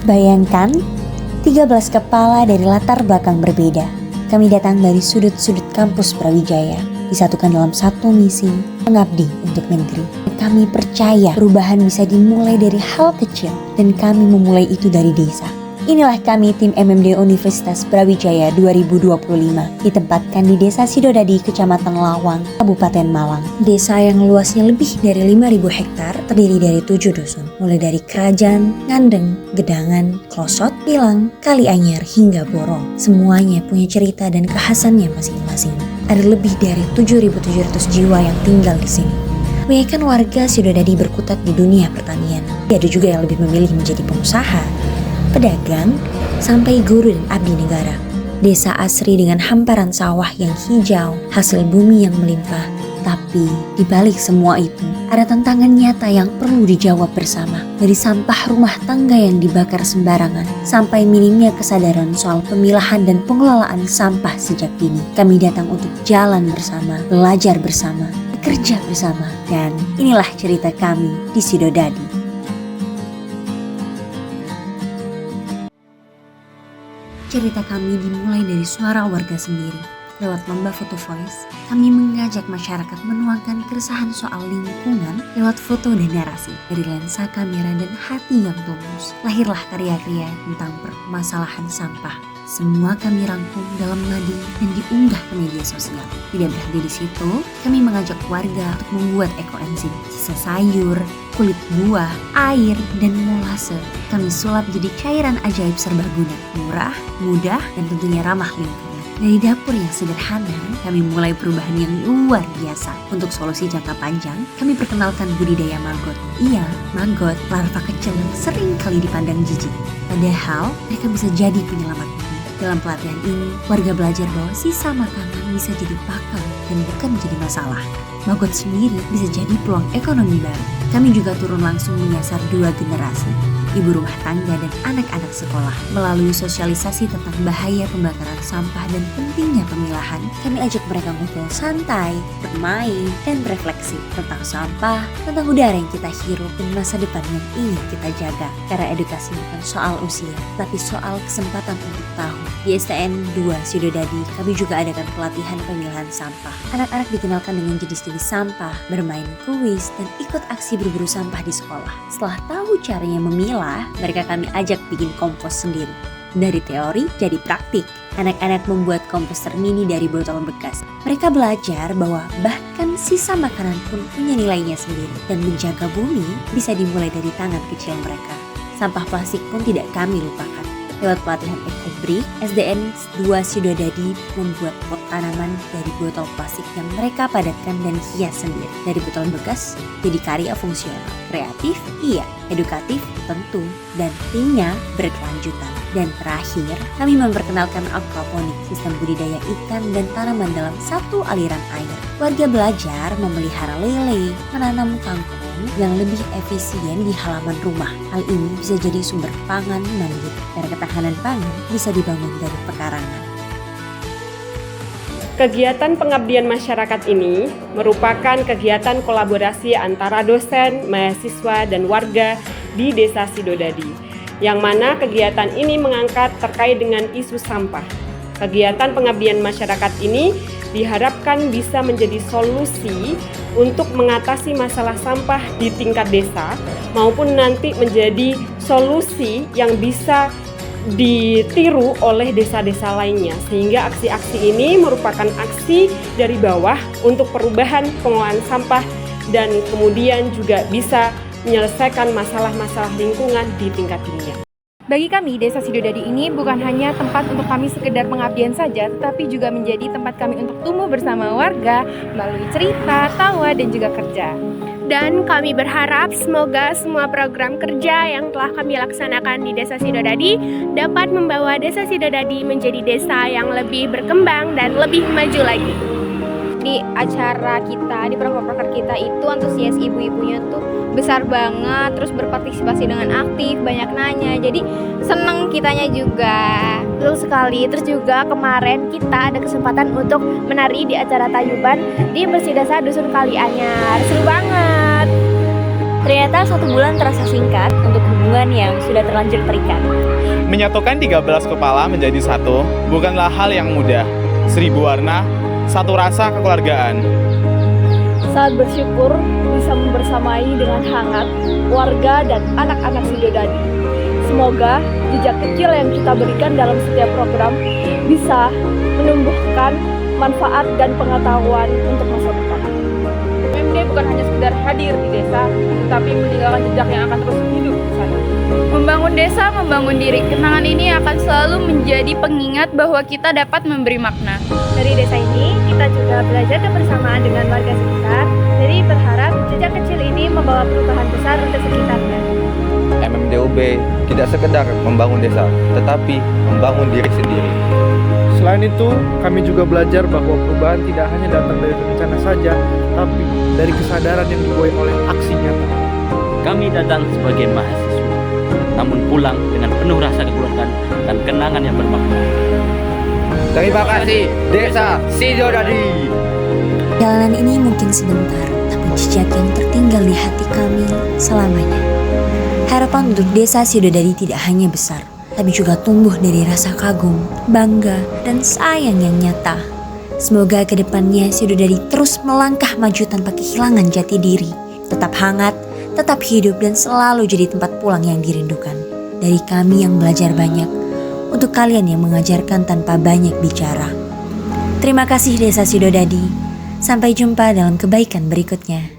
Bayangkan, 13 kepala dari latar belakang berbeda. Kami datang dari sudut-sudut kampus Brawijaya, disatukan dalam satu misi, mengabdi untuk negeri. Kami percaya perubahan bisa dimulai dari hal kecil, dan kami memulai itu dari desa. Inilah kami tim MMD Universitas Brawijaya 2025, ditempatkan di Desa Sidodadi, Kecamatan Lawang, Kabupaten Malang. Desa yang luasnya lebih dari 5.000 hektar, terdiri dari 7 dusun, mulai dari Kerajaan, Ngandeng, Gedangan, Klosot, Pilang, Kalianyar, hingga Borong. Semuanya punya cerita dan kekhasannya masing-masing. Ada lebih dari 7.700 jiwa yang tinggal di sini. Kebanyakan warga Sidodadi berkutat di dunia pertanian. Ada juga yang lebih memilih menjadi pengusaha, pedagang, sampai guru dan abdi negara. Desa asri dengan hamparan sawah yang hijau, hasil bumi yang melimpah. Tapi di balik semua itu, ada tantangan nyata yang perlu dijawab bersama. Dari sampah rumah tangga yang dibakar sembarangan, sampai minimnya kesadaran soal pemilahan dan pengelolaan sampah sejak dini. Kami datang untuk jalan bersama, belajar bersama, bekerja bersama. Dan inilah cerita kami di Sidodadi. Cerita kami dimulai dari suara warga sendiri. Lewat lomba foto voice, kami mengajak masyarakat menuangkan keresahan soal lingkungan lewat foto dan narasi. Dari lensa kamera dan hati yang tulus, lahirlah karya-karya tentang permasalahan sampah. Semua kami rangkum dalam nading dan diunggah ke media sosial. Tidak berhenti di situ, kami mengajak warga untuk membuat ekoenzim, sisa sayur, kulit buah, air, dan molase. Kami sulap jadi cairan ajaib serbaguna, murah, mudah, dan tentunya ramah lingkungan. Dari dapur yang sederhana, kami mulai perubahan yang luar biasa. Untuk solusi jangka panjang, kami perkenalkan budidaya maggot. Iya, maggot, larva kecil yang sering kali dipandang jijik. Padahal, mereka bisa jadi penyelamat bumi. Dalam pelatihan ini, warga belajar bahwa sisa makanan bisa jadi pakan dan bukan menjadi masalah. Maggot sendiri bisa jadi peluang ekonomi baru. Kami juga turun langsung menyasar 2 generasi, ibu rumah tangga dan anak-anak sekolah. Melalui sosialisasi tentang bahaya pembakaran sampah dan pentingnya pemilahan, kami ajak mereka ngobrol santai, bermain, dan berefleksi tentang sampah, tentang udara yang kita hirup, dan masa depan yang ingin kita jaga. Karena edukasi bukan soal usia, tapi soal kesempatan untuk tahu. Di STN 2 Sidodadi, kami juga adakan pelatihan pemilahan sampah. Anak-anak dikenalkan dengan jenis-jenis sampah, bermain kuis, dan ikut aksi berburu sampah di sekolah. Setelah tahu caranya memilah, mereka kami ajak bikin kompos sendiri. Dari teori jadi praktik. Anak-anak membuat komposter mini dari botol bekas. Mereka belajar bahwa bahkan sisa makanan pun punya nilainya sendiri. Dan menjaga bumi bisa dimulai dari tangan kecil mereka. Sampah plastik pun tidak kami lupakan. Lewat pelatihan ekobrik, SDN 2 Sidodadi membuat pot tanaman dari botol plastik yang mereka padatkan dan hias sendiri. Dari botol bekas jadi karya fungsional. Kreatif, iya. Edukatif, tentu. Dan timnya berkelanjutan. Dan terakhir, kami memperkenalkan aquaponik, sistem budidaya ikan dan tanaman dalam satu aliran air. Warga belajar memelihara lele, menanam kangkung yang lebih efisien di halaman rumah. Hal ini bisa jadi sumber pangan mandiri, karena ketahanan pangan bisa dibangun dari pekarangan. Kegiatan pengabdian masyarakat ini merupakan kegiatan kolaborasi antara dosen, mahasiswa, dan warga di Desa Sidodadi, yang mana kegiatan ini mengangkat terkait dengan isu sampah. Kegiatan pengabdian masyarakat ini diharapkan bisa menjadi solusi untuk mengatasi masalah sampah di tingkat desa, maupun nanti menjadi solusi yang bisa ditiru oleh desa-desa lainnya, sehingga aksi-aksi ini merupakan aksi dari bawah untuk perubahan pengelolaan sampah dan kemudian juga bisa menyelesaikan masalah-masalah lingkungan di tingkat dunia. Bagi kami, Desa Sidodadi ini bukan hanya tempat untuk kami sekedar pengabdian saja, tetapi juga menjadi tempat kami untuk tumbuh bersama warga melalui cerita, tawa, dan juga kerja. Dan kami berharap semoga semua program kerja yang telah kami laksanakan di Desa Sidodadi dapat membawa Desa Sidodadi menjadi desa yang lebih berkembang dan lebih maju lagi. Di acara kita, di program-program kita itu antusias ibu-ibunya tuh besar banget, terus berpartisipasi dengan aktif, banyak nanya, jadi seneng kitanya juga. Betul sekali, terus juga kemarin kita ada kesempatan untuk menari di acara Tayuban di Bersih Desa Dusun Kalianyar. Seru banget. Ternyata 1 bulan terasa singkat untuk hubungan yang sudah terlanjur terikat. Menyatukan 13 kepala menjadi satu bukanlah hal yang mudah. 1000 warna, satu rasa kekeluargaan. Saat bersyukur bisa membersamai dengan hangat warga dan anak-anak Sidodadi. Semoga jejak kecil yang kita berikan dalam setiap program bisa menumbuhkan manfaat dan pengetahuan untuk masa depan. UMD bukan hanya sekedar hadir di desa, tetapi meninggalkan jejak yang akan terus hidup di sana. Membangun desa, membangun diri. Kenangan ini akan selalu menjadi pengingat bahwa kita dapat memberi makna. Dari desa ini, kita juga belajar kebersamaan dengan warga sekitar. Jadi berharap jejak kecil ini membawa perubahan besar untuk sekitarnya. MMDUB tidak sekedar membangun desa, tetapi membangun diri sendiri. Selain itu, kami juga belajar bahwa perubahan tidak hanya datang dari rencana saja, tapi dari kesadaran yang dibuai oleh aksi nyata. Kami datang sebagai mahasiswa, namun pulang dengan penuh rasa kekeluargaan dan kenangan yang bermakna. Terima kasih, Desa Sidodadi. Jalanan ini mungkin sebentar, tapi jejak yang tertinggal di hati kami selamanya. Harapan untuk Desa Sidodadi tidak hanya besar, tapi juga tumbuh dari rasa kagum, bangga, dan sayang yang nyata. Semoga kedepannya Sidodadi terus melangkah maju tanpa kehilangan jati diri, tetap hangat, tetap hidup, dan selalu jadi tempat pulang yang dirindukan. Dari kami yang belajar banyak, untuk kalian yang mengajarkan tanpa banyak bicara. Terima kasih Desa Sidodadi. Sampai jumpa dalam kebaikan berikutnya.